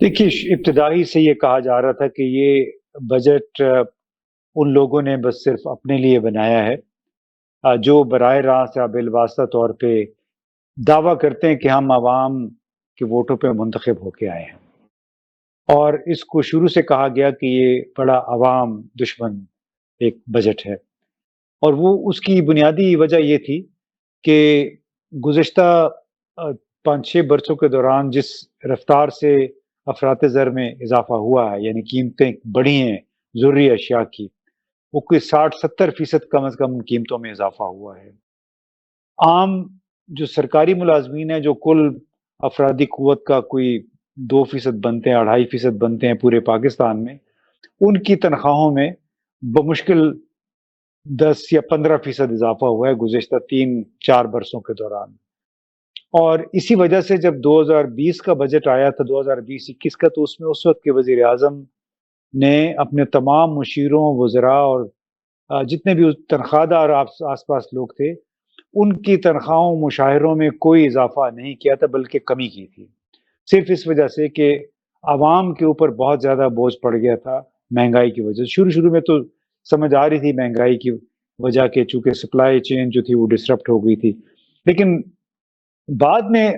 دیکھیے ابتدائی سے یہ کہا جا رہا تھا کہ یہ بجٹ ان لوگوں نے بس صرف اپنے لیے بنایا ہے جو براہ راست یا بالواسطہ طور پہ دعویٰ کرتے ہیں کہ ہم عوام کے ووٹوں پہ منتخب ہو کے آئے ہیں، اور اس کو شروع سے کہا گیا کہ یہ بڑا عوام دشمن ایک بجٹ ہے، اور وہ اس کی بنیادی وجہ یہ تھی کہ گزشتہ 5-6 برسوں کے دوران جس رفتار سے افراط زر میں اضافہ ہوا ہے، یعنی قیمتیں بڑھی ہیں ضروری اشیاء کی، وہ کوئی 60-70% کم از کم قیمتوں میں اضافہ ہوا ہے۔ عام جو سرکاری ملازمین ہیں، جو کل افرادی قوت کا کوئی 2% بنتے ہیں، 2.5% بنتے ہیں پورے پاکستان میں، ان کی تنخواہوں میں بمشکل 10 یا 15% اضافہ ہوا ہے گزشتہ 3-4 برسوں کے دوران۔ اور اسی وجہ سے جب 2020 کا بجٹ آیا تھا، 2020-21 کا، تو اس میں اس وقت کے وزیر اعظم نے اپنے تمام مشیروں، وزراء اور جتنے بھی تنخواہ دار آس پاس لوگ تھے، ان کی تنخواہوں مشاہروں میں کوئی اضافہ نہیں کیا تھا، بلکہ کمی کی تھی، صرف اس وجہ سے کہ عوام کے اوپر بہت زیادہ بوجھ پڑ گیا تھا مہنگائی کی وجہ سے۔ شروع میں تو سمجھ آ رہی تھی مہنگائی کی وجہ کہ چونکہ سپلائی چین جو تھی وہ ڈسرپٹ ہو گئی تھی، لیکن بعد میں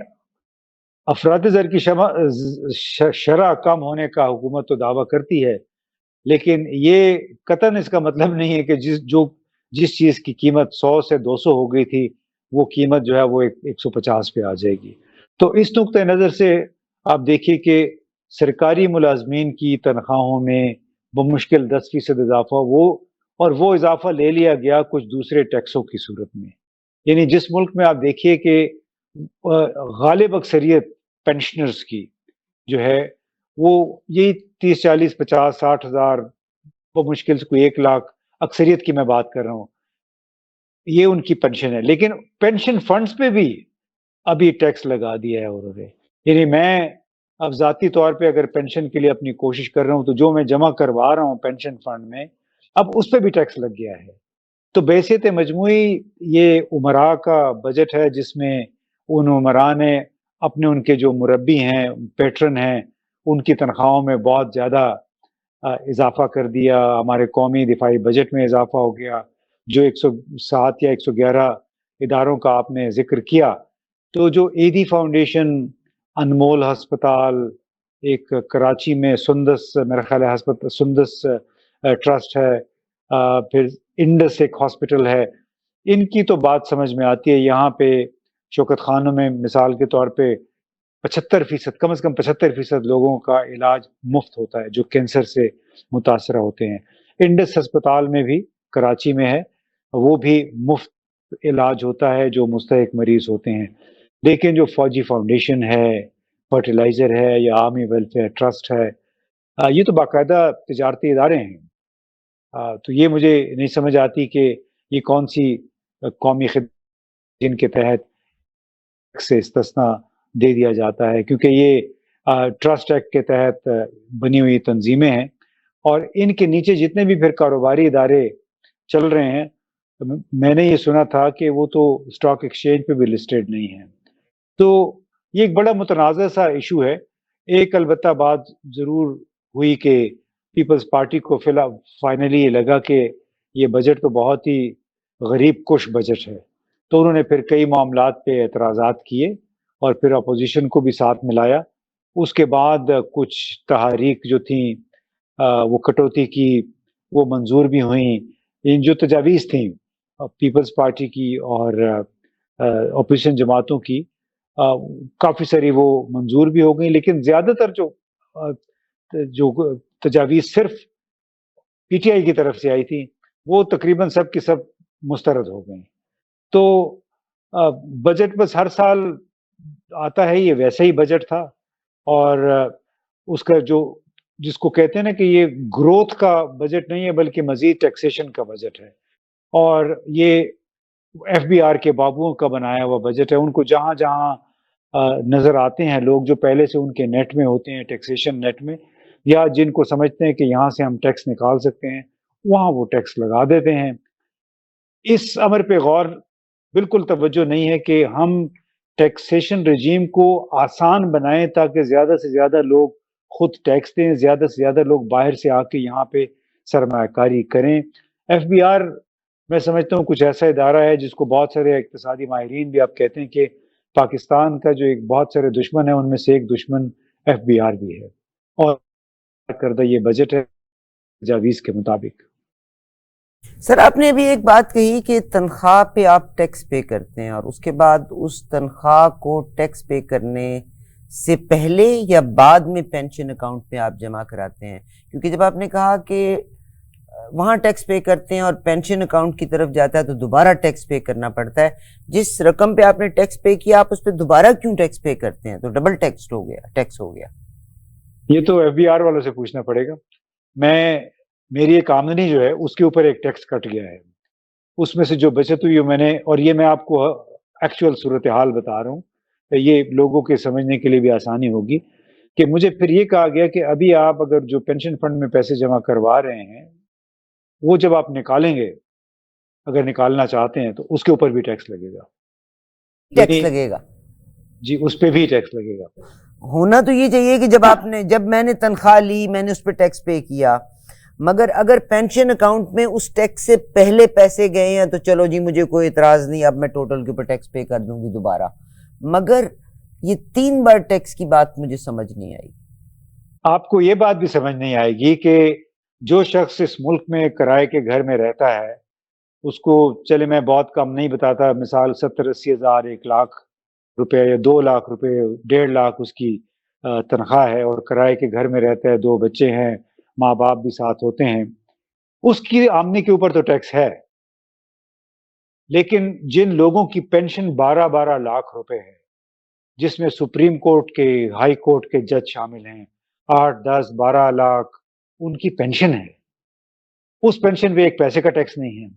افراط زر کی شرح کم ہونے کا حکومت تو دعویٰ کرتی ہے، لیکن یہ قطعاً اس کا مطلب نہیں ہے کہ جس چیز کی قیمت 100 سے 200 ہو گئی تھی، وہ قیمت جو ہے وہ 150 پہ آ جائے گی۔ تو اس نقطۂ نظر سے آپ دیکھیے کہ سرکاری ملازمین کی تنخواہوں میں بمشکل 10% اضافہ، وہ اضافہ لے لیا گیا کچھ دوسرے ٹیکسوں کی صورت میں۔ یعنی جس ملک میں آپ دیکھیے کہ غالب اکثریت پینشنرز کی جو ہے وہ یہی 30-40-50-60 ہزار، بمشکل سے کوئی 1 لاکھ، اکثریت کی میں بات کر رہا ہوں، یہ ان کی پینشن ہے، لیکن پینشن فنڈز پہ بھی ابھی ٹیکس لگا دیا ہے انہوں نے۔ یعنی میں اب ذاتی طور پہ اگر پینشن کے لیے اپنی کوشش کر رہا ہوں تو جو میں جمع کروا رہا ہوں پینشن فنڈ میں، اب اس پہ بھی ٹیکس لگ گیا ہے۔ تو بحیثیت مجموعی یہ عمراء کا بجٹ ہے جس میں ان عمراء نے اپنے ان کے جو مربی ہیں، پیٹرن ہیں، ان کی تنخواہوں میں بہت زیادہ اضافہ کر دیا۔ ہمارے قومی دفاعی بجٹ میں اضافہ ہو گیا، جو 107 یا 111 اداروں کا آپ نے ذکر کیا، تو جو ایدی فاؤنڈیشن، انمول ہسپتال، ایک کراچی میں سندس، میرا خیال ہے ہسپتال سندس ٹرسٹ ہے، پھر انڈس ایک ہاسپٹل ہے، ان کی تو بات سمجھ میں آتی ہے۔ یہاں پہ شوکت خانوں میں مثال کے طور پہ 75%، کم از کم 75% لوگوں کا علاج مفت ہوتا ہے جو کینسر سے متاثرہ ہوتے ہیں۔ انڈس ہسپتال میں بھی کراچی میں ہے، وہ بھی مفت علاج ہوتا ہے جو مستحق مریض ہوتے ہیں۔ لیکن جو فوجی فاؤنڈیشن ہے، فرٹیلائزر ہے، یا آرمی ویلفیئر ٹرسٹ ہے، یہ تو باقاعدہ تجارتی ادارے ہیں۔ تو یہ مجھے نہیں سمجھ آتی کہ یہ کون سی قومی خدمت جن کے تحت سے استثناء دے دیا جاتا ہے، کیونکہ یہ ٹرسٹ ایکٹ کے تحت بنی ہوئی تنظیمیں ہیں، اور ان کے نیچے جتنے بھی پھر کاروباری ادارے چل رہے ہیں، میں نے یہ سنا تھا کہ وہ تو اسٹاک ایکسچینج پہ بھی لسٹڈ نہیں ہیں۔ تو یہ ایک بڑا متنازع سا ایشو ہے۔ ایک البتہ بات ضرور ہوئی کہ پیپلز پارٹی کو فائنلی یہ لگا کہ یہ بجٹ تو بہت ہی غریب کش بجٹ ہے، تو انہوں نے پھر کئی معاملات پہ اعتراضات کیے اور پھر اپوزیشن کو بھی ساتھ ملایا۔ اس کے بعد کچھ تحاریک جو تھیں وہ کٹوتی کی، وہ منظور بھی ہوئیں۔ ان جو تجاویز تھیں پیپلز پارٹی کی اور اپوزیشن جماعتوں کی، کافی ساری وہ منظور بھی ہو گئیں، لیکن زیادہ تر جو تجاویز صرف پی ٹی آئی کی طرف سے آئی تھی، وہ تقریباً سب کی سب مسترد ہو گئیں۔ تو بجٹ بس ہر سال آتا ہے، یہ ویسا ہی بجٹ تھا، اور اس کا جس کو کہتے ہیں نا کہ یہ گروتھ کا بجٹ نہیں ہے بلکہ مزید ٹیکسیشن کا بجٹ ہے، اور یہ ایف بی آر کے بابوؤں کا بنایا ہوا بجٹ ہے۔ ان کو جہاں جہاں نظر آتے ہیں لوگ جو پہلے سے ان کے نیٹ میں ہوتے ہیں، ٹیکسیشن نیٹ میں، یا جن کو سمجھتے ہیں کہ یہاں سے ہم ٹیکس نکال سکتے ہیں، وہاں وہ ٹیکس لگا دیتے ہیں۔ اس امر پہ غور بالکل توجہ نہیں ہے کہ ہم ٹیکسیشن رجیم کو آسان بنائیں تاکہ زیادہ سے زیادہ لوگ خود ٹیکس دیں, زیادہ سے زیادہ لوگ باہر سے آ کے یہاں پہ سرمایہ کاری کریں. ایف بی آر میں سمجھتا ہوں کچھ ایسا ادارہ ہے جس کو بہت سارے اقتصادی ماہرین بھی آپ کہتے ہیں کہ پاکستان کا جو ایک بہت سارے دشمن ہے ان میں سے ایک دشمن ایف بی آر بھی ہے, اور کردہ یہ بجٹ ہے تجاویز کے مطابق. سر آپ نے ابھی ایک بات کہی کہ تنخواہ پہ آپ ٹیکس پے کرتے ہیں اور اس کے بعد اس تنخواہ کو ٹیکس پے کرنے سے پہلے یا بعد میں پینشن اکاؤنٹ پہ آپ جمع کراتے ہیں, کیونکہ جب آپ نے کہا کہ وہاں ٹیکس پے کرتے ہیں اور پینشن اکاؤنٹ کی طرف جاتا ہے تو دوبارہ ٹیکس پے کرنا پڑتا ہے, جس رقم پہ آپ نے ٹیکس پے کیا آپ اس پہ دوبارہ کیوں ٹیکس پے کرتے ہیں؟ تو ڈبل ٹیکس ہو گیا. یہ تو ایف بی آر والوں سے پوچھنا پڑے گا. میری ایک آمدنی جو ہے اس کے اوپر ایک ٹیکس کٹ گیا ہے, اس میں سے جو بچت ہوئی میں نے, اور یہ میں آپ کو ایکچوئل صورتحال بتا رہا ہوں, یہ لوگوں کے سمجھنے کے لیے بھی آسانی ہوگی, کہ مجھے پھر یہ کہا گیا کہ ابھی آپ اگر جو پینشن فنڈ میں پیسے جمع کروا رہے ہیں وہ جب آپ نکالیں گے, اگر نکالنا چاہتے ہیں تو اس کے اوپر بھی ٹیکس لگے گا. ٹیکس لگے گا؟ جی, اس پہ بھی ٹیکس لگے گا. ہونا تو یہ چاہیے کہ جب میں نے تنخواہ لی میں نے اس پہ ٹیکس پے کیا, مگر اگر پینشن اکاؤنٹ میں اس ٹیکس سے پہلے پیسے گئے ہیں تو چلو جی مجھے کوئی اعتراض نہیں, اب میں ٹوٹل کے اوپر ٹیکس پے کر دوں گی دوبارہ, مگر یہ 3 بار ٹیکس کی بات مجھے سمجھ نہیں آئی. آپ کو یہ بات بھی سمجھ نہیں آئے گی کہ جو شخص اس ملک میں کرائے کے گھر میں رہتا ہے اس کو, چلے میں بہت کم نہیں بتاتا, مثال 70-80 ہزار, 1 لاکھ روپے یا 2 لاکھ روپے, 1.5 لاکھ اس کی تنخواہ ہے, اور کرائے کے گھر میں رہتا ہے, 2 بچے ہیں, ماں باپ بھی ساتھ ہوتے ہیں, اس کی آمدنی کے اوپر تو ٹیکس ہے. لیکن جن لوگوں کی پینشن 12-12 لاکھ روپے ہے, جس میں سپریم کورٹ کے, ہائی کورٹ کے جج شامل ہیں, 8-10-12 لاکھ ان کی پینشن ہے, اس پینشن پہ ایک پیسے کا ٹیکس نہیں ہے.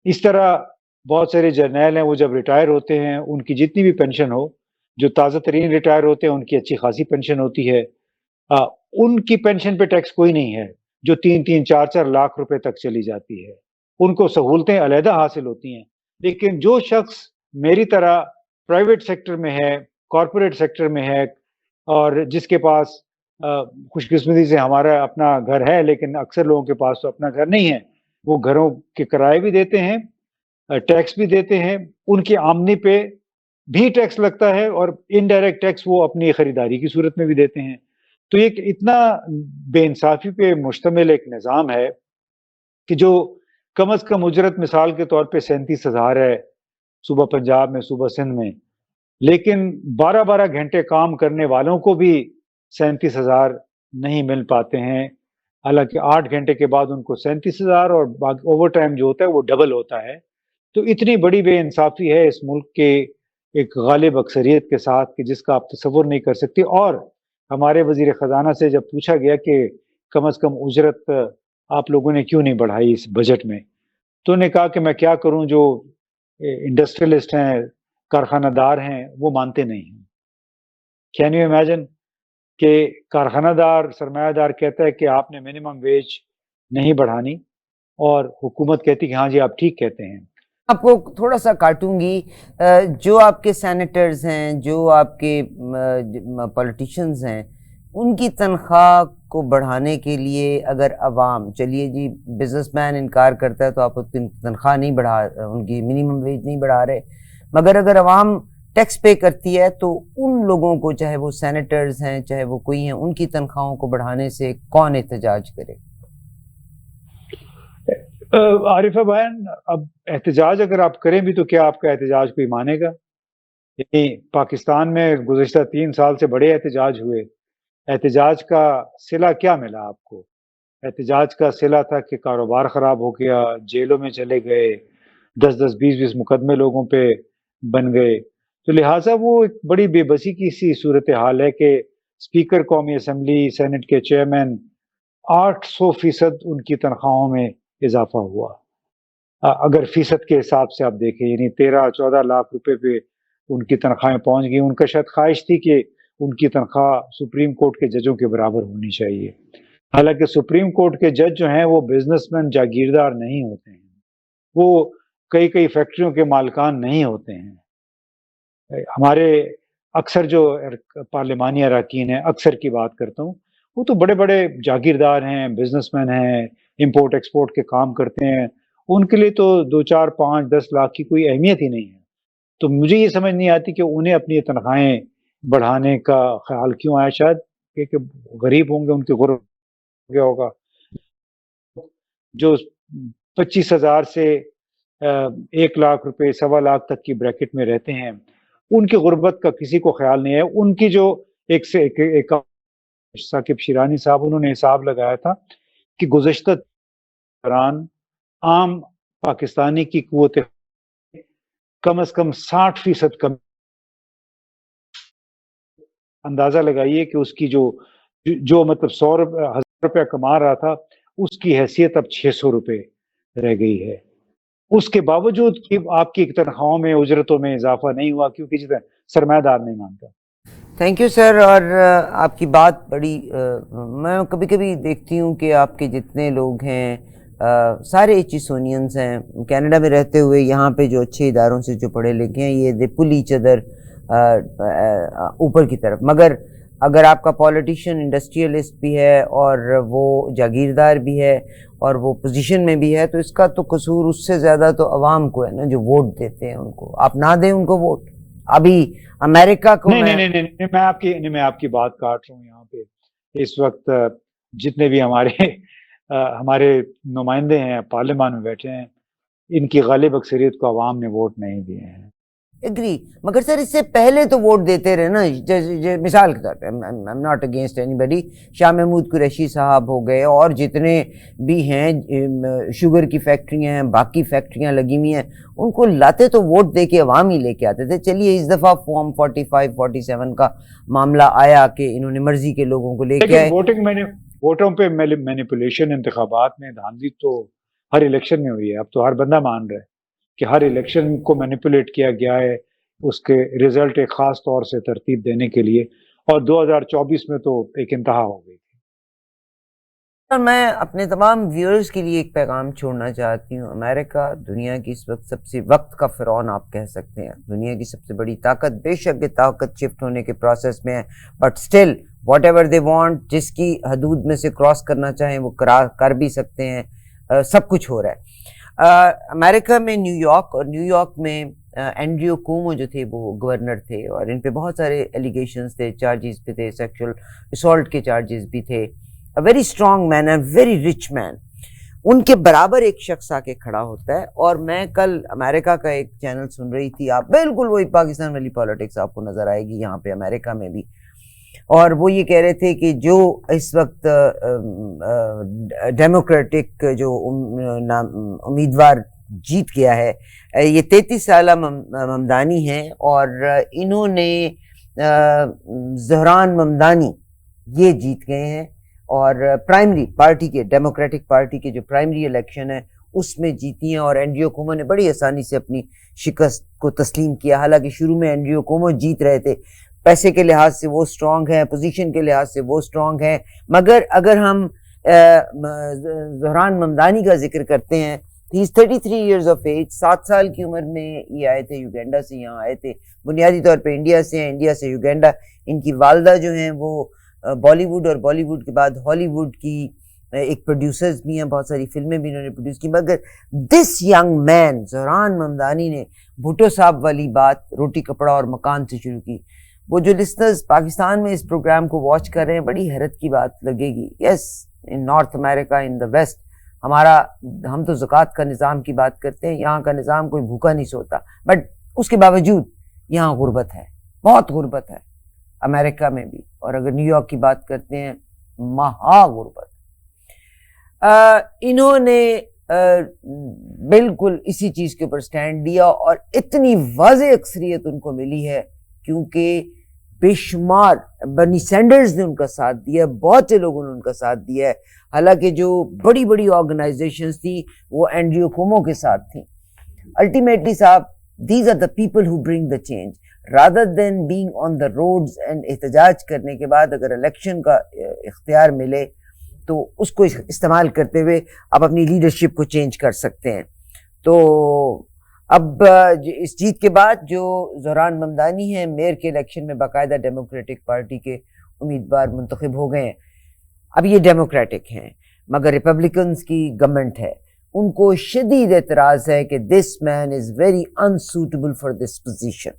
اس طرح بہت سارے جرنیل ہیں, وہ جب ریٹائر ہوتے ہیں ان کی جتنی بھی پینشن ہو, جو تازہ ترین ریٹائر ہوتے ہیں ان کی اچھی خاصی پینشن ہوتی ہے, ان کی پینشن پہ ٹیکس کوئی نہیں ہے, جو 3-3, 4-4 لاکھ روپے تک چلی جاتی ہے, ان کو سہولتیں علیحدہ حاصل ہوتی ہیں. لیکن جو شخص میری طرح پرائیویٹ سیکٹر میں ہے, کارپوریٹ سیکٹر میں ہے, اور جس کے پاس خوش قسمتی سے ہمارا اپنا گھر ہے, لیکن اکثر لوگوں کے پاس تو اپنا گھر نہیں ہے, وہ گھروں کے کرائے بھی دیتے ہیں, ٹیکس بھی دیتے ہیں, ان کی آمدنی پہ بھی ٹیکس لگتا ہے, اور انڈائریکٹ ٹیکس وہ اپنی خریداری کی صورت میں بھی دیتے ہیں. تو یہ اتنا بے انصافی پہ مشتمل ایک نظام ہے کہ جو کم از کم اجرت مثال کے طور پہ 37,000 ہے صوبہ پنجاب میں, صوبہ سندھ میں, لیکن 12-12 گھنٹے کام کرنے والوں کو بھی 37,000 نہیں مل پاتے ہیں, حالانکہ 8 گھنٹے کے بعد ان کو 37,000, اور اوور ٹائم جو ہوتا ہے وہ ڈبل ہوتا ہے. تو اتنی بڑی بے انصافی ہے اس ملک کے ایک غالب اکثریت کے ساتھ کہ جس کا آپ تصور نہیں کر سکتے. اور ہمارے وزیر خزانہ سے جب پوچھا گیا کہ کم از کم اجرت آپ لوگوں نے کیوں نہیں بڑھائی اس بجٹ میں, تو انہوں نے کہا کہ میں کیا کروں, جو انڈسٹریلسٹ ہیں, کارخانہ دار ہیں, وہ مانتے نہیں ہیں. کین یو امیجن کہ کارخانہ دار, سرمایہ دار کہتا ہے کہ آپ نے منیمم ویج نہیں بڑھانی, اور حکومت کہتی کہ ہاں جی آپ ٹھیک کہتے ہیں. آپ کو تھوڑا سا کاٹوں گی, جو آپ کے سینیٹرز ہیں, جو آپ کے پولیٹیشنز ہیں, ان کی تنخواہ کو بڑھانے کے لیے اگر عوام, چلیے جی بزنس مین انکار کرتا ہے تو آپ ان کی تنخواہ نہیں بڑھا, ان کی منیمم ویج نہیں بڑھا رہے, مگر اگر عوام ٹیکس پے کرتی ہے تو ان لوگوں کو, چاہے وہ سینیٹرز ہیں چاہے وہ کوئی ہیں, ان کی تنخواہوں کو بڑھانے سے کون احتجاج کرے؟ عارفہ بہن, اب احتجاج اگر آپ کریں بھی تو کیا آپ کا احتجاج کوئی مانے گا؟ یعنی پاکستان میں گزشتہ 3 سال سے بڑے احتجاج ہوئے, احتجاج کا صلہ کیا ملا آپ کو؟ احتجاج کا صلہ تھا کہ کاروبار خراب ہو گیا, جیلوں میں چلے گئے, 10-10, 20-20 مقدمے لوگوں پہ بن گئے. تو لہٰذا وہ ایک بڑی بے بسی کی سی صورتحال ہے کہ اسپیکر قومی اسمبلی, سینٹ کے چیئرمین, 800% ان کی تنخواہوں میں اضافہ ہوا. اگر فیصد کے حساب سے آپ دیکھیں, یعنی 13-14 لاکھ روپے پہ ان کی تنخواہیں پہنچ گئی. ان کا شاید خواہش تھی کہ ان کی تنخواہ سپریم کورٹ کے ججوں کے برابر ہونی چاہیے, حالانکہ سپریم کورٹ کے جج جو ہیں وہ بزنس مین, جاگیردار نہیں ہوتے ہیں, وہ کئی فیکٹریوں کے مالکان نہیں ہوتے ہیں. ہمارے اکثر جو پارلیمانی اراکین ہیں, اکثر کی بات کرتا ہوں, وہ تو بڑے بڑے جاگیردار ہیں، بزنس مین ہیں، امپورٹ ایکسپورٹ کے کام کرتے ہیں، ان کے لیے تو 2 4 5 10 لاکھ کی کوئی اہمیت ہی نہیں ہے. تو مجھے یہ سمجھ نہیں آتی کہ انہیں اپنی تنخواہیں بڑھانے کا خیال کیوں آیا. شاید کہ غریب ہوں گے، ان کے غرب ہو گیا ہوگا. جو 25,000 سے 1 لاکھ روپے 1.25 لاکھ تک کی بریکٹ میں رہتے ہیں، ان کی غربت کا کسی کو خیال نہیں ہے. ان کی جو ایک ثاقب شیرانی صاحب، انہوں نے حساب لگایا تھا کہ گزشتہ دوران عام پاکستانی کی قوت کم از کم 60% کم. اندازہ لگائیے کہ اس کی جو مطلب 100,000 روپیہ کما رہا تھا، اس کی حیثیت اب 600 روپے رہ گئی ہے. اس کے باوجود کہ آپ کی تنخواہوں میں اجرتوں میں اضافہ نہیں ہوا، کیونکہ سرمایہ دار نہیں مانتا. Thank you sir. اور آپ کی بات بڑی میں کبھی کبھی دیکھتی ہوں کہ آپ کے جتنے لوگ ہیں سارے ایچیسونینز ہیں، کینیڈا میں رہتے ہوئے یہاں پہ جو اچھے اداروں سے جو پڑھے لکھے ہیں، یہ دے پل ایچ ادر اوپر کی طرف. مگر اگر آپ کا پولیٹیشین انڈسٹریلسٹ بھی ہے اور وہ جاگیردار بھی ہے اور وہ پوزیشن میں بھی ہے، تو اس کا تو قصور اس سے زیادہ تو عوام کو ہے نا، جو ووٹ دیتے ہیں ان کو. آپ نہ دیں ان کو ووٹ. ابھی امریکہ کو نہیں، میں آپ کی بات کاٹ رہا ہوں یہاں پہ. اس وقت جتنے بھی ہمارے نمائندے ہیں پارلیمان میں بیٹھے ہیں، ان کی غالب اکثریت کو عوام نے ووٹ نہیں دیے ہیں. ایگری. مگر سر اس سے پہلے تو ووٹ دیتے رہے نا. مثال کے طور پہ I'm not against anybody، Shah Mahmood Qureshi صاحب ہو گئے اور جتنے بھی ہیں شوگر کی فیکٹریاں ہیں، باقی فیکٹریاں لگی ہوئی ہیں، ان کو لاتے تو ووٹ دے کے عوام ہی لے کے آتے تھے. چلیے اس دفعہ فارم 45 47 کا معاملہ آیا کہ انہوں نے مرضی کے لوگوں کو لے کے آئے. ووٹوں پہ مینیپولیشن، انتخابات میں دھاندلی تو ہر الیکشن میں ہوئی ہے. اب تو ہر بندہ مان رہا ہے کہ ہر الیکشن کو مینیپولیٹ کیا گیا ہے اس کے رزلٹ ایک خاص طور سے ترتیب دینے کے لیے. اور 2024 میں تو ایک انتہا ہو گئی. اور میں اپنے تمام ویورز کے لیے ایک پیغام چھوڑنا چاہتی ہوں. امریکہ دنیا کی اس وقت سب سے وقت کا فرعون آپ کہہ سکتے ہیں، دنیا کی سب سے بڑی طاقت. بے شک یہ طاقت شفٹ ہونے کے پروسیس میں ہے، but still what ever they want, جس کی حدود میں سے کراس کرنا چاہیں وہ کر بھی سکتے ہیں. سب کچھ ہو رہا ہے امریکہ میں. نیو یارک، اور نیو یارک میں اینڈریو کومو جو تھے وہ گورنر تھے، اور ان پہ بہت سارے ایلیگیشنز تھے، چارجز پہ تھے، سیکشل اسالٹ کے چارجز بھی تھے. ویری اسٹرانگ مین ہے، ویری رچ مین. ان کے برابر ایک شخص آ کے کھڑا ہوتا ہے. اور میں کل امریکہ کا ایک چینل سن رہی تھی، آپ بالکل وہی پاکستان والی پالیٹکس آپ کو نظر آئے گی یہاں پہ امریکہ میں بھی. اور وہ یہ کہہ رہے تھے کہ جو اس وقت ڈیموکریٹک جو امیدوار جیت گیا ہے، یہ 33 سالہ ممدانی ہیں، اور انہوں نے زہران ممدانی یہ جیت گئے ہیں. اور پرائمری پارٹی کے، ڈیموکریٹک پارٹی کے جو پرائمری الیکشن ہے اس میں جیتی ہیں. اور اینڈریو کومو نے بڑی آسانی سے اپنی شکست کو تسلیم کیا. حالانکہ شروع میں اینڈریو کومو جیت رہے تھے، پیسے کے لحاظ سے وہ سٹرونگ ہیں، پوزیشن کے لحاظ سے وہ سٹرونگ ہیں. مگر اگر ہم زہران ممدانی کا ذکر کرتے ہیں، ہی از 33 ایئرز آف ایج. 7 سال کی عمر میں یہ آئے تھے، یوگینڈا سے یہاں آئے تھے. بنیادی طور پہ انڈیا سے ہیں، انڈیا سے یوگینڈا. ان کی والدہ جو ہیں وہ بالی ووڈ اور بالی ووڈ کے بعد ہالی ووڈ کی ایک پروڈیوسرز بھی ہیں، بہت ساری فلمیں بھی انہوں نے پروڈیوس کی. مگر دس ینگ مین زہران ممدانی نے بھٹو صاحب والی بات روٹی کپڑا اور مکان سے شروع کی. وہ جو لسنرز پاکستان میں اس پروگرام کو واچ کر رہے ہیں، بڑی حیرت کی بات لگے گی. یس، ان نارتھ امریکہ، ان دا ویسٹ، ہم تو زکوٰۃ کا نظام کی بات کرتے ہیں. یہاں کا نظام کوئی بھوکا نہیں سوتا، بٹ اس کے باوجود یہاں غربت ہے، بہت غربت ہے امریکہ میں بھی. اور اگر نیو یارک کی بات کرتے ہیں، مہا غربت. انہوں نے بالکل اسی چیز کے اوپر سٹینڈ لیا، اور اتنی واضح اکثریت ان کو ملی ہے کیونکہ بے شمار برنی سینڈرز نے ان کا ساتھ دیا، بہت سے لوگوں نے ان کا ساتھ دیا ہے. حالانکہ جو بڑی بڑی آرگنائزیشنز تھیں وہ اینڈریو کومو کے ساتھ تھیں. الٹیمیٹلی صاحب، these are the people who bring the change rather than being on the roads and احتجاج کرنے کے بعد اگر الیکشن کا اختیار ملے تو اس کو استعمال کرتے ہوئے آپ اپنی لیڈرشپ کو چینج کر سکتے ہیں. تو اب اس جیت کے بعد جو زہران ممدانی ہیں، میئر کے الیکشن میں باقاعدہ ڈیموکریٹک پارٹی کے امیدوار منتخب ہو گئے ہیں. اب یہ ڈیموکریٹک ہیں مگر ریپبلکنس کی گورنمنٹ ہے، ان کو شدید اعتراض ہے کہ this man is very unsuitable for this position.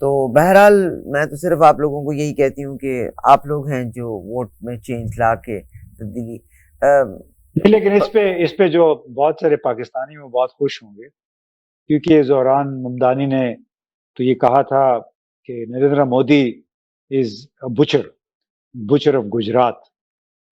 تو بہرحال میں تو صرف آپ لوگوں کو یہی کہتی ہوں کہ آپ لوگ ہیں جو ووٹ میں چینج لا کے تبدیلی. لیکن اس پہ جو بہت سارے پاکستانی میں بہت خوش ہوں گے، کیونکہ زہران ممدانی نے تو یہ کہا تھا کہ نریندر مودی از بچر آف گجرات،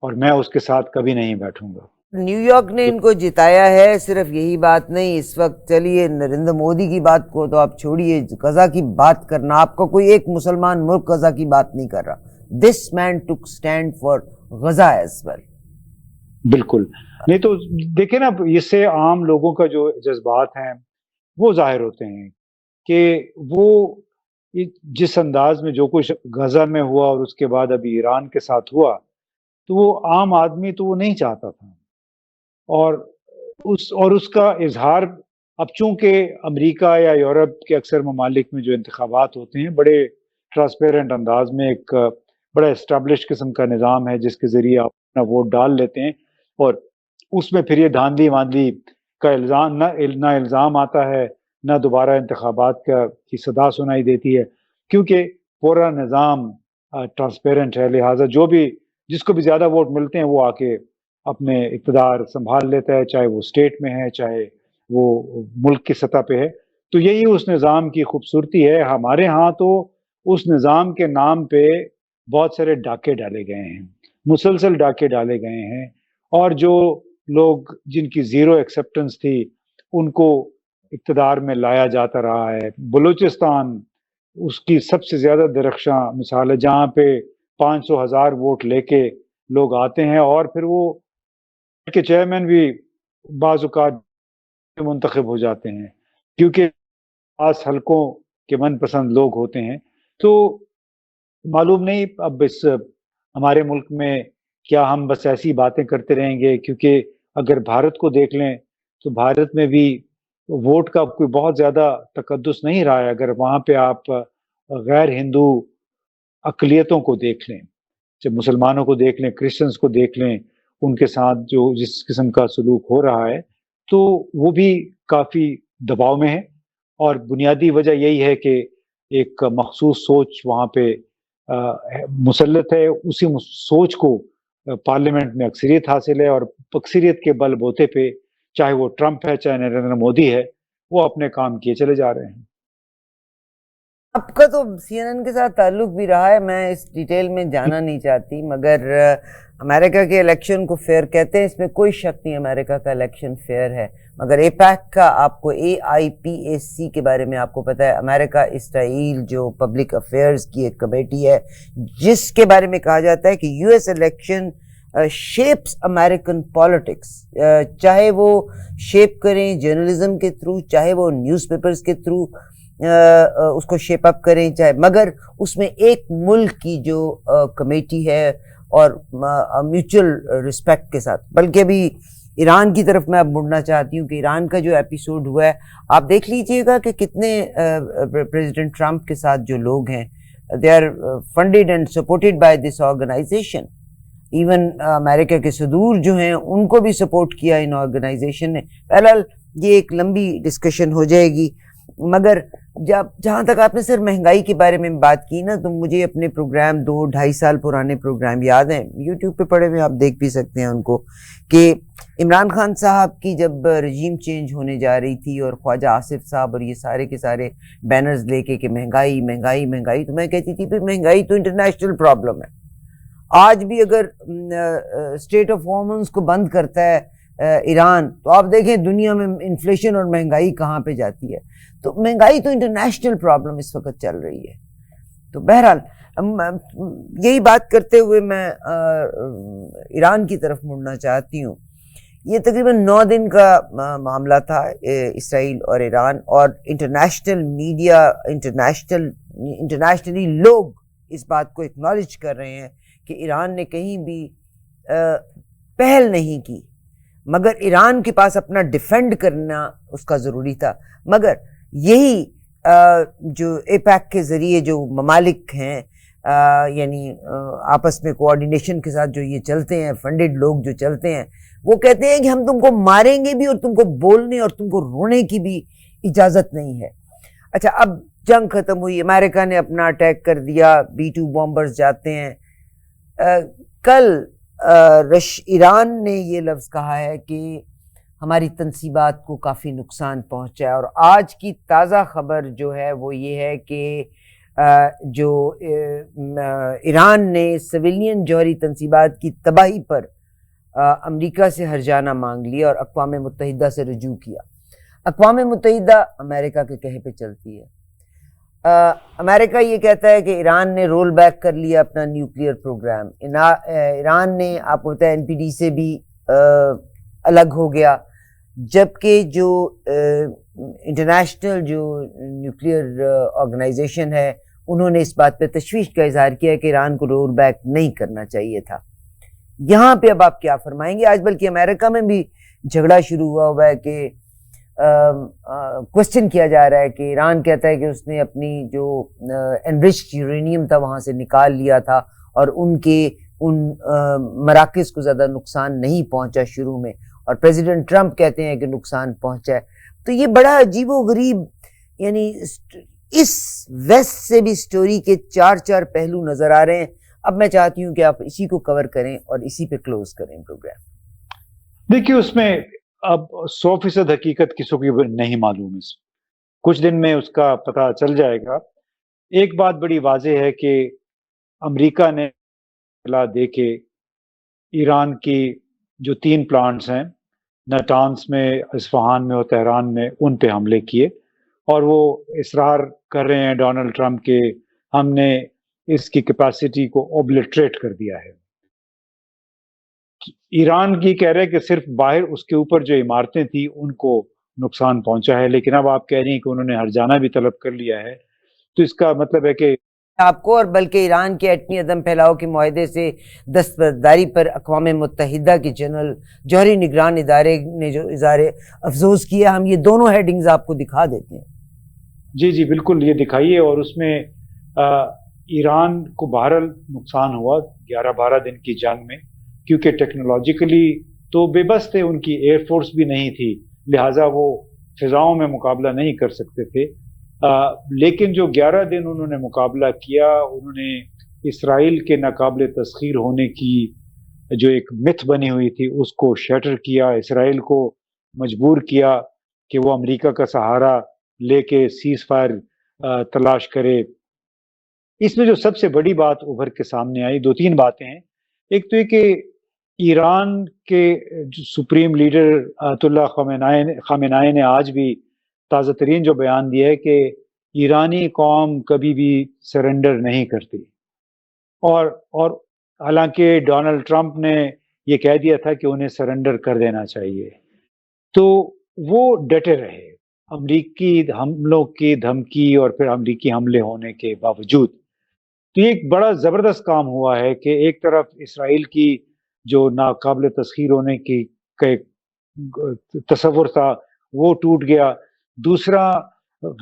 اور میں اس کے ساتھ کبھی نہیں بیٹھوں گا. نیو یارک نے ان کو جتایا ہے. صرف یہی بات نہیں، اس وقت چلیے نریندر مودی کی بات کو تو آپ چھوڑیے، غزہ کی بات کرنا، آپ کا کوئی ایک مسلمان ملک غزہ کی بات نہیں کر رہا. This man took stand for Gaza as well. بالکل نہیں تو دیکھیں نا، اس سے عام لوگوں کا جو جذبات ہیں وہ ظاہر ہوتے ہیں کہ وہ جس انداز میں جو کچھ غزہ میں ہوا اور اس کے بعد ابھی ایران کے ساتھ ہوا، تو وہ عام آدمی تو وہ نہیں چاہتا تھا. اور اس کا اظہار اب چونکہ امریکہ یا یورپ کے اکثر ممالک میں جو انتخابات ہوتے ہیں بڑے ٹرانسپیرنٹ انداز میں، ایک بڑا اسٹیبلش قسم کا نظام ہے جس کے ذریعے آپ اپنا ووٹ ڈال لیتے ہیں، اور اس میں پھر یہ دھاندلی واندلی کا الزام نہ الزام آتا ہے، نہ دوبارہ انتخابات کی صدا سنائی دیتی ہے، کیونکہ پورا نظام ٹرانسپیرنٹ ہے. لہٰذا جس کو بھی زیادہ ووٹ ملتے ہیں وہ آ کے اپنے اقتدار سنبھال لیتا ہے، چاہے وہ اسٹیٹ میں ہے چاہے وہ ملک کی سطح پہ ہے. تو یہی اس نظام کی خوبصورتی ہے. ہمارے ہاں تو اس نظام کے نام پہ بہت سارے ڈاکے ڈالے گئے ہیں، مسلسل ڈاکے ڈالے گئے ہیں، اور جو لوگ جن کی زیرو ایکسیپٹنس تھی ان کو اقتدار میں لایا جاتا رہا ہے. بلوچستان اس کی سب سے زیادہ درخشاں مثال ہے، جہاں پہ 500,000 ووٹ لے کے لوگ آتے ہیں اور پھر وہ کے چیئرمین بھی بعض اوقات منتخب ہو جاتے ہیں کیونکہ خاص حلقوں کے من پسند لوگ ہوتے ہیں. تو معلوم نہیں اب اس ہمارے ملک میں کیا ہم بس ایسی باتیں کرتے رہیں گے، کیونکہ اگر بھارت کو دیکھ لیں تو بھارت میں بھی ووٹ کا کوئی بہت زیادہ تقدس نہیں رہا ہے. اگر وہاں پہ آپ غیر ہندو اقلیتوں کو دیکھ لیں، جب مسلمانوں کو دیکھ لیں، کرسچنس کو دیکھ لیں، ان کے ساتھ جو جس قسم کا سلوک ہو رہا ہے تو وہ بھی کافی دباؤ میں ہے. اور بنیادی وجہ یہی ہے کہ ایک مخصوص سوچ وہاں پہ مسلط ہے. اسی سوچ کو پارلیمنٹ میں اکثریت حاصل ہے، اور اکثریت کے بل بوتے پہ چاہے وہ ٹرمپ ہے چاہے نریندر مودی ہے، وہ اپنے کام کیے چلے جا رہے ہیں. آپ کا تو سی این این کے ساتھ تعلق بھی رہا ہے، میں اس ڈیٹیل میں جانا نہیں چاہتی، مگر امریکہ کے الیکشن کو فیئر کہتے ہیں، اس میں کوئی شک نہیں امریکہ کا الیکشن فیئر ہے. مگر اے پیک کا آپ کو AIPAC کے بارے میں آپ کو پتہ ہے، امریکہ اسرائیل جو پبلک افیئرز کی ایک کمیٹی ہے جس کے بارے میں کہا جاتا ہے کہ US election shapes American politics, چاہے وہ شیپ کریں جرنلزم کے تھرو، چاہے وہ نیوز پیپرز کے تھرو اس کو شیپ اپ کریں، چاہے، مگر اس میں ایک ملک کی جو کمیٹی ہے اور میوچل رسپیکٹ کے ساتھ. بلکہ ابھی ایران کی طرف میں اب مڑنا چاہتی ہوں کہ ایران کا جو ایپیسوڈ ہوا ہے آپ دیکھ لیجئے گا کہ کتنے پریزیڈنٹ ٹرمپ کے ساتھ جو لوگ ہیں they are funded and supported by this organisation. Even امریکہ کے صدور جو ہیں ان کو بھی سپورٹ کیا ان آرگنائزیشن نے. بہرحال یہ ایک لمبی ڈسکشن ہو جائے گی، مگر جہاں تک آپ نے صرف مہنگائی کے بارے میں بات کی نا، تو مجھے اپنے پروگرام 2-2.5 سال پرانے پروگرام یاد ہیں، یوٹیوب پہ پڑے ہوئے آپ دیکھ بھی سکتے ہیں ان کو، کہ عمران خان صاحب کی جب رجیم چینج ہونے جا رہی تھی اور خواجہ آصف صاحب اور یہ سارے کے سارے بینرز لے کے کہ مہنگائی مہنگائی مہنگائی، تو میں کہتی تھی پھر مہنگائی تو انٹرنیشنل پرابلم ہے. آج بھی اگر اسٹیٹ آف ہارمونز کو بند کرتا ہے ایران تو آپ دیکھیں دنیا میں انفلیشن اور مہنگائی کہاں پہ جاتی ہے. تو مہنگائی تو انٹرنیشنل پرابلم اس وقت چل رہی ہے. تو بہرحال یہی بات کرتے ہوئے میں ایران کی طرف مڑنا چاہتی ہوں. یہ تقریباً 9 دن کا معاملہ تھا اسرائیل اور ایران، اور انٹرنیشنل میڈیا انٹرنیشنلی لوگ اس بات کو اکنالج کر رہے ہیں کہ ایران نے کہیں بھی پہل نہیں کی، مگر ایران کے پاس اپنا ڈیفینڈ کرنا اس کا ضروری تھا. مگر یہی جو اے پیک کے ذریعے جو ممالک ہیں یعنی آپس میں کوآرڈینیشن کے ساتھ جو یہ چلتے ہیں، فنڈڈ لوگ جو چلتے ہیں، وہ کہتے ہیں کہ ہم تم کو ماریں گے بھی اور تم کو بولنے اور تم کو رونے کی بھی اجازت نہیں ہے۔ اچھا، اب جنگ ختم ہوئی، امریکہ نے اپنا اٹیک کر دیا، B-2 بامبرز جاتے ہیں۔ کل ایران نے یہ لفظ کہا ہے کہ ہماری تنصیبات کو کافی نقصان پہنچا ہے، اور آج کی تازہ خبر جو ہے وہ یہ ہے کہ جو ایران نے سویلین جوہری تنصیبات کی تباہی پر امریکہ سے ہرجانہ مانگ لیا اور اقوام متحدہ سے رجوع کیا۔ اقوام متحدہ امریکہ کے کہے پہ چلتی ہے۔ امریکہ یہ کہتا ہے کہ ایران نے رول بیک کر لیا اپنا نیوکلیئر پروگرام، ایران نے آپ کو پتہ ہے NPT سے بھی الگ ہو گیا، جبکہ جو انٹرنیشنل جو نیوکلیئر آرگنائزیشن ہے انہوں نے اس بات پہ تشویش کا اظہار کیا کہ ایران کو رول بیک نہیں کرنا چاہیے تھا۔ یہاں پہ اب آپ کیا فرمائیں گے؟ آج بلکہ امریکہ میں بھی جھگڑا شروع ہوا ہے کہ کوشچن کیا جا رہا ہے کہ ایران کہتا ہے کہ اس نے اپنی جو انرچڈ یورینیم تھا وہاں سے نکال لیا تھا اور ان مراکز کو زیادہ نقصان نہیں پہنچا شروع میں، اور پریزیڈنٹ ٹرمپ کہتے ہیں کہ نقصان پہنچا ہے۔ تو یہ بڑا عجیب و غریب، یعنی اس ویسٹ سے بھی سٹوری کے چار پہلو نظر آ رہے ہیں۔ اب میں چاہتی ہوں کہ آپ اسی کو کور کریں اور اسی پہ کلوز کریں پروگرام۔ دیکھیے، اس میں اب 100% حقیقت کسی کو نہیں معلوم ہے، کچھ دن میں اس کا پتہ چل جائے گا۔ ایک بات بڑی واضح ہے کہ امریکہ نے اطلاع دے کے ایران کی جو 3 پلانٹس ہیں، نٹانز میں، اصفہان میں اور تہران میں، ان پہ حملے کیے، اور وہ اصرار کر رہے ہیں ڈونلڈ ٹرمپ کے ہم نے اس کی کیپیسٹی کو اوبلٹریٹ کر دیا ہے۔ ایران کی کہہ رہے کہ صرف باہر اس کے اوپر جو عمارتیں تھیں ان کو نقصان پہنچا ہے، لیکن اب آپ کہہ رہی ہیں کہ انہوں نے ہرجانہ بھی طلب کر لیا ہے، تو اس کا مطلب ہے کہ آپ کو، اور بلکہ ایران کے ایٹمی عدم پھیلاؤ کے معاہدے سے دستبرداری پر اقوام متحدہ کے جنرل جوہری نگران ادارے نے جو اظہار افسوس کیا، ہم یہ دونوں ہیڈنگز آپ کو دکھا دیتے ہیں۔ جی بالکل، یہ دکھائیے۔ اور اس میں ایران کو بہرحال نقصان ہوا 11-12 دن کی جنگ میں، کیونکہ ٹیکنالوجیکلی تو بے بس تھے، ان کی ایئر فورس بھی نہیں تھی، لہٰذا وہ فضاؤں میں مقابلہ نہیں کر سکتے تھے۔ لیکن جو 11 دن انہوں نے مقابلہ کیا، انہوں نے اسرائیل کے ناقابل تسخیر ہونے کی جو ایک متھ بنی ہوئی تھی اس کو شیٹر کیا، اسرائیل کو مجبور کیا کہ وہ امریکہ کا سہارا لے کے سیز فائر تلاش کرے۔ اس میں جو سب سے بڑی بات ابھر کے سامنے آئی، 2-3 باتیں ہیں۔ ایک تو یہ کہ ایران کے سپریم لیڈر آیت اللہ خامنہئی نے آج بھی تازہ ترین جو بیان دیا ہے کہ ایرانی قوم کبھی بھی سرنڈر نہیں کرتی، اور حالانکہ ڈونلڈ ٹرمپ نے یہ کہہ دیا تھا کہ انہیں سرنڈر کر دینا چاہیے، تو وہ ڈٹے رہے امریکی حملوں کی دھمکی اور پھر امریکی حملے ہونے کے باوجود۔ تو یہ ایک بڑا زبردست کام ہوا ہے کہ ایک طرف اسرائیل کی جو ناقابل تسخیر ہونے کی تصور تھا وہ ٹوٹ گیا، دوسرا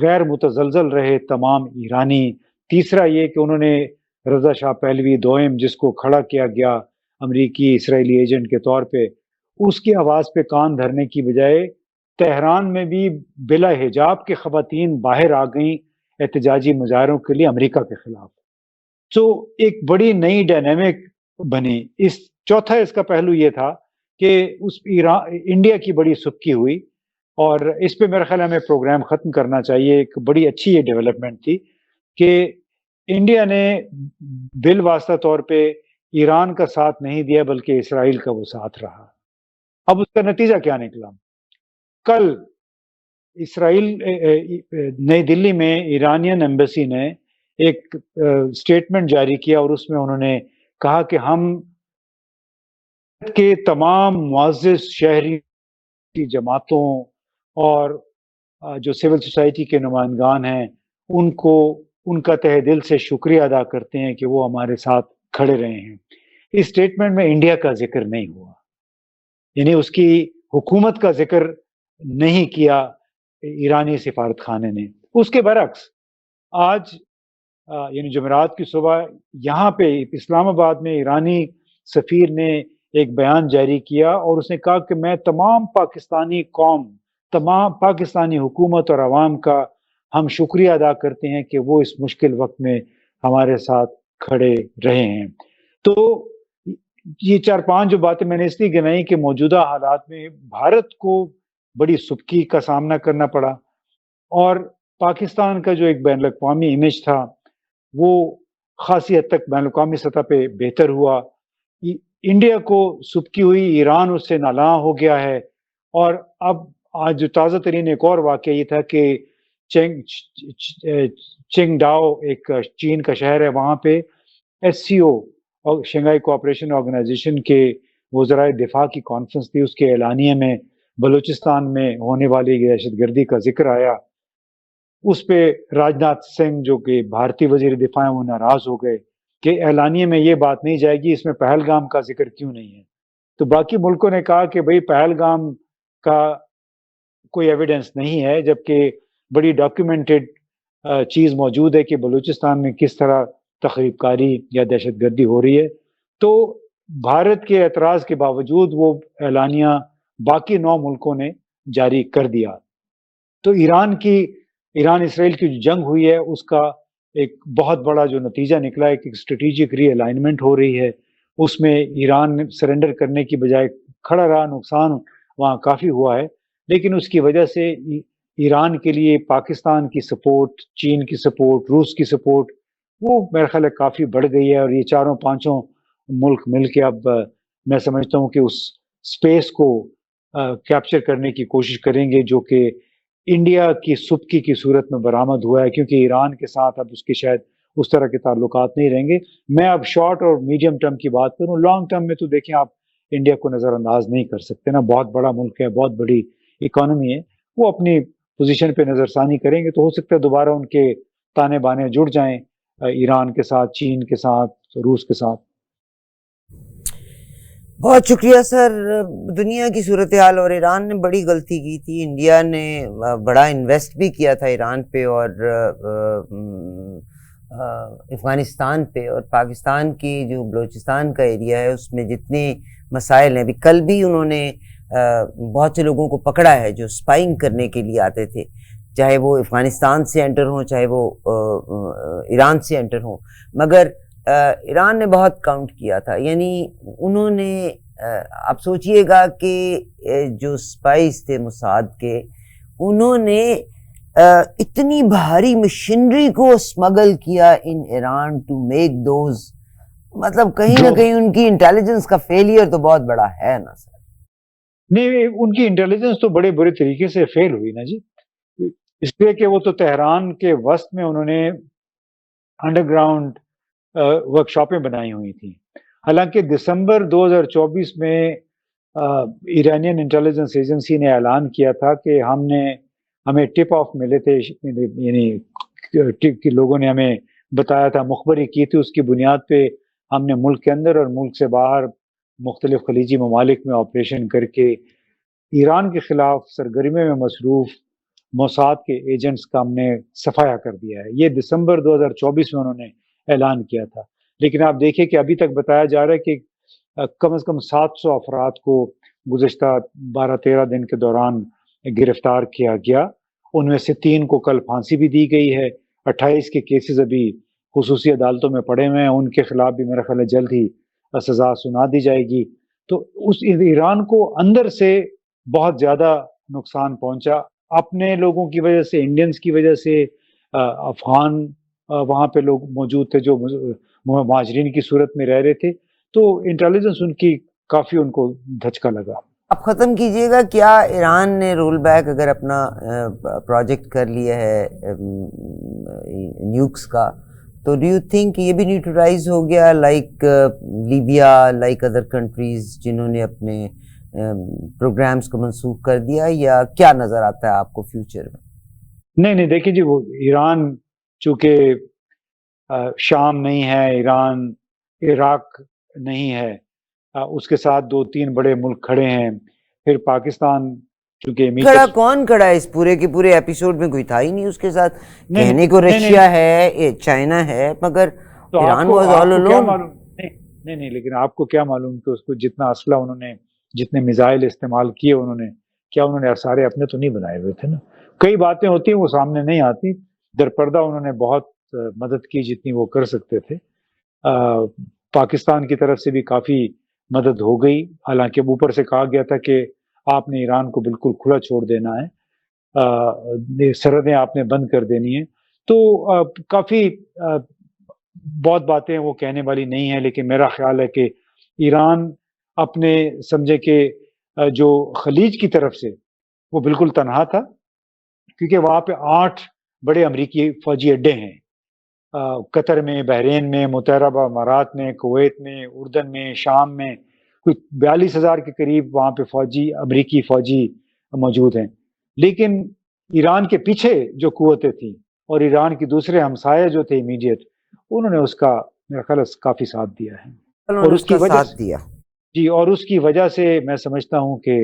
غیر متزلزل رہے تمام ایرانی، تیسرا یہ کہ انہوں نے رضا شاہ پہلوی دوئم جس کو کھڑا کیا گیا امریکی اسرائیلی ایجنٹ کے طور پہ، اس کی آواز پہ کان دھرنے کی بجائے تہران میں بھی بلا حجاب کے خواتین باہر آ گئیں احتجاجی مظاہروں کے لیے امریکہ کے خلاف۔ تو ایک بڑی نئی ڈائنامک بنی۔ چوتھا اس کا پہلو یہ تھا کہ انڈیا کی بڑی سبکی ہوئی، اور اس پہ میرا خیال ہمیں پروگرام ختم کرنا چاہیے۔ ایک بڑی اچھی یہ ڈیولپمنٹ تھی کہ انڈیا نے بالواسطہ طور پہ ایران کا ساتھ نہیں دیا بلکہ اسرائیل کا وہ ساتھ رہا۔ اب اس کا نتیجہ کیا نکلا؟ کل اسرائیل نئی دلی میں ایرانین ایمبیسی نے ایک سٹیٹمنٹ جاری کیا، اور اس میں انہوں نے کہا کہ ہم کے تمام معزز شہری کی جماعتوں اور جو سول سوسائٹی کے نمائندگان ہیں ان کا تہ دل سے شکریہ ادا کرتے ہیں کہ وہ ہمارے ساتھ کھڑے رہے ہیں۔ اس سٹیٹمنٹ میں انڈیا کا ذکر نہیں ہوا، یعنی اس کی حکومت کا ذکر نہیں کیا ایرانی سفارت خانے نے۔ اس کے برعکس آج یعنی جمعرات کی صبح یہاں پہ اسلام آباد میں ایرانی سفیر نے ایک بیان جاری کیا اور اس نے کہا کہ میں تمام پاکستانی قوم، تمام پاکستانی حکومت اور عوام کا ہم شکریہ ادا کرتے ہیں کہ وہ اس مشکل وقت میں ہمارے ساتھ کھڑے رہے ہیں۔ تو یہ 4-5 جو باتیں میں نے اس لیے گنائی کہ موجودہ حالات میں بھارت کو بڑی سبکی کا سامنا کرنا پڑا، اور پاکستان کا جو ایک بین الاقوامی امیج تھا وہ خاصی حد تک بین الاقوامی سطح پہ بہتر ہوا۔ انڈیا کو سبکی ہوئی، ایران اس سے نالاں ہو گیا ہے، اور اب آج جو تازہ ترین ایک اور واقعہ یہ تھا کہ چنگ ڈاؤ ایک چین کا شہر ہے، وہاں پہ ایس سی او اور شنگھائی کوآپریشن آرگنائزیشن کے وزرائے دفاع کی کانفرنس تھی، اس کے اعلانیے میں بلوچستان میں ہونے والی دہشت گردی کا ذکر آیا۔ اس پہ راجناتھ سنگھ جو کہ بھارتی وزیر دفاع ہیں وہ ناراض ہو گئے کہ اعلانیے میں یہ بات نہیں جائے گی، اس میں پہلگام کا ذکر کیوں نہیں ہے؟ تو باقی ملکوں نے کہا کہ بھئی پہلگام کا کوئی ایویڈنس نہیں ہے، جبکہ بڑی ڈاکیومنٹڈ چیز موجود ہے کہ بلوچستان میں کس طرح تخریب کاری یا دہشت گردی ہو رہی ہے۔ تو بھارت کے اعتراض کے باوجود وہ اعلانیہ باقی 9 ملکوں نے جاری کر دیا۔ تو ایران اسرائیل کی جو جنگ ہوئی ہے اس کا ایک بہت بڑا جو نتیجہ نکلا ہے کہ اسٹریٹجک ری الائنمنٹ ہو رہی ہے، اس میں ایران سرنڈر کرنے کی بجائے کھڑا رہا، نقصان وہاں کافی ہوا ہے، لیکن اس کی وجہ سے ایران کے لیے پاکستان کی سپورٹ، چین کی سپورٹ، روس کی سپورٹ وہ میرا خیال ہے کافی بڑھ گئی ہے، اور یہ 4-5 ملک مل کے اب میں سمجھتا ہوں کہ اس سپیس کو کیپچر کرنے کی کوشش کریں گے جو کہ انڈیا کی سبکی کی صورت میں برآمد ہوا ہے، کیونکہ ایران کے ساتھ اب اس کے شاید اس طرح کے تعلقات نہیں رہیں گے۔ میں اب شارٹ اور میڈیم ٹرم کی بات کروں، لانگ ٹرم میں تو دیکھیں آپ انڈیا کو نظر انداز نہیں کر سکتے نا، بہت بڑا ملک ہے، بہت بڑی اکانومی ہے، وہ اپنی پوزیشن پہ نظر ثانی کریں گے تو ہو سکتا ہے دوبارہ ان کے تانے بانے جڑ جائیں ایران کے ساتھ، چین کے ساتھ، روس کے ساتھ۔ بہت شکریہ سر۔ دنیا کی صورتحال، اور ایران نے بڑی غلطی کی تھی، انڈیا نے بڑا انویسٹ بھی کیا تھا ایران پہ اور افغانستان پہ، اور پاکستان کی جو بلوچستان کا ایریا ہے اس میں جتنے مسائل ہیں، ابھی کل بھی انہوں نے بہت سے لوگوں کو پکڑا ہے جو سپائنگ کرنے کے لیے آتے تھے، چاہے وہ افغانستان سے انٹر ہوں چاہے وہ ایران سے انٹر ہوں، مگر ایران نے بہت کاؤنٹ کیا تھا۔ یعنی انہوں نے آپ سوچئے گا کہ جو سپائز تھے موساد کے، انہوں نے اتنی بھاری مشینری کو اسمگل کیا ان ایران ٹو میک دوز، مطلب کہیں نہ کہیں ان کی انٹیلیجنس کا فیلئر تو بہت بڑا ہے نا سر؟ نہیں، ان کی انٹیلیجنس تو بڑے برے طریقے سے فیل ہوئی نا جی، اس لیے کہ وہ تو تہران کے وسط میں انہوں نے انڈر گراؤنڈ ورک شاپیں بنائی ہوئی تھیں، حالانکہ دسمبر 2024 میں ایرانین انٹیلیجنس ایجنسی نے اعلان کیا تھا کہ ہمیں ٹپ آف ملے تھے، یعنی ٹپ کے لوگوں نے ہمیں بتایا تھا، مخبری کی تھی، اس کی بنیاد پہ ہم نے ملک کے اندر اور ملک سے باہر مختلف خلیجی ممالک میں آپریشن کر کے ایران کے خلاف سرگرمی میں مصروف موساد کے ایجنٹس کا ہم نے صفایا کر دیا ہے۔ یہ دسمبر 2024 میں انہوں نے اعلان کیا تھا، لیکن آپ دیکھیں کہ ابھی تک بتایا جا رہا ہے کہ کم از کم 700 افراد کو گزشتہ 12-13 دن کے دوران گرفتار کیا گیا، ان میں سے 3 کو کل پھانسی بھی دی گئی ہے، 28 کے کیسز ابھی خصوصی عدالتوں میں پڑے ہوئے ہیں، ان کے خلاف بھی میرا خیال ہے جلد ہی سزا سنا دی جائے گی۔ تو اس ایران کو اندر سے بہت زیادہ نقصان پہنچا، اپنے لوگوں کی وجہ سے، انڈینز کی وجہ سے، افغان وہاں پہ لوگ موجود تھے جو مہاجرین کی صورت میں رہ رہے تھے، تو انٹیلیجنس ان کی کافی ان کو دھچکا لگا۔ اب ختم کیجئے گا، کیا ایران نے رول بیک اگر اپنا پروجیکٹ کر لیا ہے نیوکس کا، تو ڈو یو تھنک یہ بھی نیوٹرلائز ہو گیا like Libya, like other countries جنہوں نے اپنے پروگرامز کو منسوخ کر دیا، یا کیا نظر آتا ہے آپ کو فیوچر میں؟ نہیں دیکھیں جی، وہ ایران چونکہ شام نہیں ہے، ایران عراق نہیں ہے، اس کے ساتھ 2-3 بڑے ملک کھڑے ہیں، پھر پاکستان چونکہ کھڑا کون کھڑا ہے اس پورے کے پورے ایپیسوڈ میں؟ کوئی تھا ہی نہیں اس کے ساتھ. کہنے کو رشیا ہے، چائنا ہے، مگر ایران واز آل الون. نہیں لیکن آپ کو کیا معلوم کہ اس کو جتنا اسلحہ انہوں نے، جتنے میزائل استعمال کیے انہوں نے، کیا انہوں نے سارے اپنے تو نہیں بنائے ہوئے تھے نا. کئی باتیں ہوتی ہیں وہ سامنے نہیں آتی. در پردہ انہوں نے بہت مدد کی جتنی وہ کر سکتے تھے. پاکستان کی طرف سے بھی کافی مدد ہو گئی، حالانکہ اوپر سے کہا گیا تھا کہ آپ نے ایران کو بالکل کھلا چھوڑ دینا ہے، سرحدیں آپ نے بند کر دینی ہیں. تو کافی بہت باتیں وہ کہنے والی نہیں ہیں، لیکن میرا خیال ہے کہ ایران اپنے سمجھے کہ جو خلیج کی طرف سے وہ بالکل تنہا تھا، کیونکہ وہاں پہ 8 بڑے امریکی فوجی اڈے ہیں، قطر میں، بحرین میں، متحدہ عرب امارات میں، کویت میں، اردن میں، شام میں. کوئی 42,000 کے قریب وہاں پہ امریکی فوجی موجود ہیں. لیکن ایران کے پیچھے جو قوتیں تھیں اور ایران کی دوسرے ہمسائے جو تھے امیڈیٹ، انہوں نے اس کا میرا خیال کافی ساتھ دیا ہے. اور اس کی وجہ دیا جی، اور اس کی وجہ سے میں سمجھتا ہوں کہ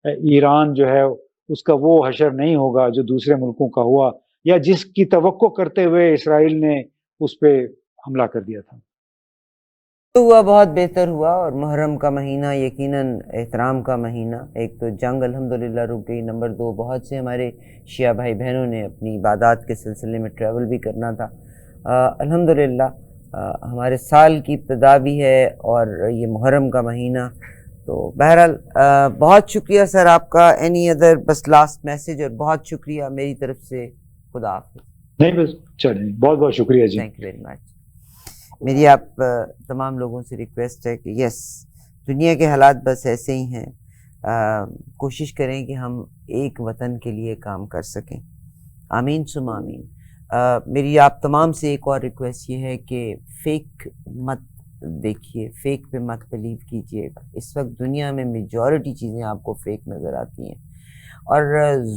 ایران جو ہے اس کا وہ حشر نہیں ہوگا جو دوسرے ملکوں کا ہوا، یا جس کی توقع کرتے ہوئے اسرائیل نے اس پہ حملہ کر دیا تھا. ہوا بہت بہتر ہوا. اور محرم کا مہینہ یقیناً احترام کا مہینہ. ایک تو جنگ الحمدللہ رک گئی، نمبر 2 بہت سے ہمارے شیعہ بھائی بہنوں نے اپنی عبادات کے سلسلے میں ٹریول بھی کرنا تھا. الحمدللہ ہمارے سال کی ابتدا بھی ہے اور یہ محرم کا مہینہ. تو بہرحال بہت شکریہ سر آپ کا. اینی ادر بس لاسٹ میسیج؟ اور بہت شکریہ میری طرف سے. خدا حافظ. نہیں بس چلیں، بہت بہت شکریہ جی. Thank you very much. میری آپ تمام لوگوں سے ریکویسٹ ہے کہ یس، دنیا کے حالات بس ایسے ہی ہیں. کوشش کریں کہ ہم ایک وطن کے لیے کام کر سکیں. آمین ثم آمین. میری آپ تمام سے ایک اور ریکویسٹ یہ ہے کہ فیک مت دیکھیے، فیک پہ مت بلیو کیجیے گا. اس وقت دنیا میں میجورٹی چیزیں آپ کو فیک نظر آتی ہیں. اور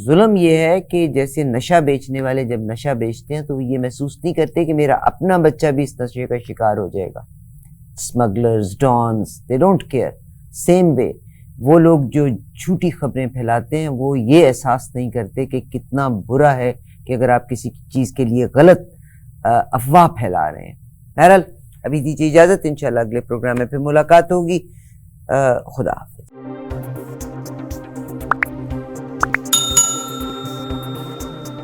ظلم یہ ہے کہ جیسے نشہ بیچنے والے جب نشہ بیچتے ہیں تو وہ یہ محسوس نہیں کرتے کہ میرا اپنا بچہ بھی اس نشے کا شکار ہو جائے گا. Smugglers, dance, they don't care. Same way وہ لوگ جو جھوٹی خبریں پھیلاتے ہیں وہ یہ احساس نہیں کرتے کہ کتنا برا ہے کہ اگر آپ کسی چیز کے لیے غلط افواہ پھیلا رہے ہیں. بہرحال ابھی دیجیے اجازت، انشاءاللہ اگلے پروگرام میں پھر ملاقات ہوگی. خدا حافظ.